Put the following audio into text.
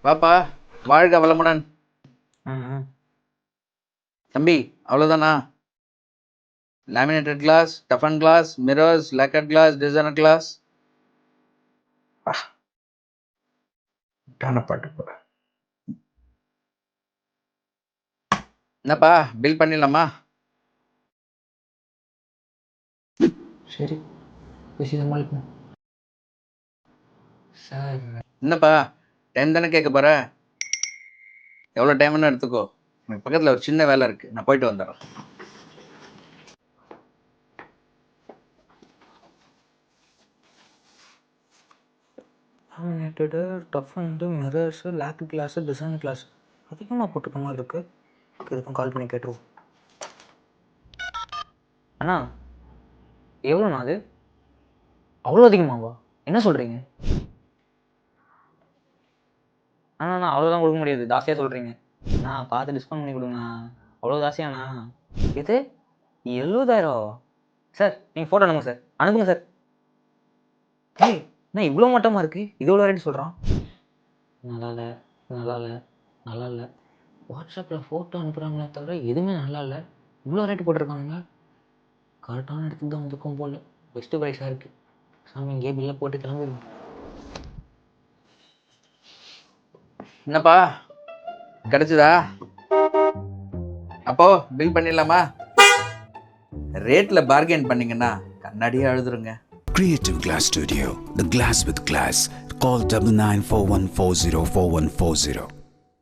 வாப்பா, வாழ்க வளமுடன். ம். தம்பி அவ்வளோதானா? Laminated glass, toughen glass, mirrors, lacquered glass, designer glass. பாட்டு போட. என்னப்பா பில் பண்ணிடலாமா? சரி, பேசி சமாளிப்போம். சார் என்னப்பா டைம் தானே கேட்க போற? எவ்வளோ டைம்னு எடுத்துக்கோ. எனக்கு பக்கத்தில் ஒரு சின்ன வேலை இருக்குது, நான் போயிட்டு வந்துடுறேன். Laminated, toughened, mirrors, lac glass, design glass அதிகமாக போட்டுக்க மாதிரி இருக்குது. இதுக்கும் கால் பண்ணி கேட்டுருவோம். அண்ணா எவ்வளோண்ணா அது? அவ்வளோ அதிகமாவா? என்ன சொல்கிறீங்க அண்ணா? அவ்வளோதான் கொடுக்க முடியாது, ஜாஸ்தியாக சொல்கிறீங்க. நான் பார்த்து டிஸ்கவுண்ட் பண்ணி கொடுங்கண்ணா. அவ்வளோ ஜாஸ்தியாண்ணா? இது 70,000 சார்? நீங்கள் ஃபோட்டோ அனுப்புங்க சார், அனுப்புங்க சார். ஏய் அண்ணா இவ்வளோ மட்டமாக இருக்குது, இது எவ்வளோ ரேட்டு சொல்கிறான்? நல்லா இல்லை, நல்லா இல்லை, நல்லா இல்லை. வாட்ஸ்அப்பில் ஃபோட்டோ அனுப்புகிறாங்களே தவிர எதுவுமே நல்லா இல்லை. இவ்வளோ ரேட்டு போட்டிருக்கானுங்க. கரெக்டான இடத்துக்கு தான் வந்துக்கும் போல். பெஸ்ட்டு ப்ரைஸாக இருக்குது. சாமி இங்கே பில்லை போட்டு கிளம்பிடுவோம். என்னப்பா கிடைச்சதா? அப்போ பில் பண்ணிடலாமா? ரேட்டில் பார்கெயின் பண்ணிங்கன்னா கண்ணாடியே அழுதுருங்க. Creative Glass Studio, the glass with class. Call 9941404140.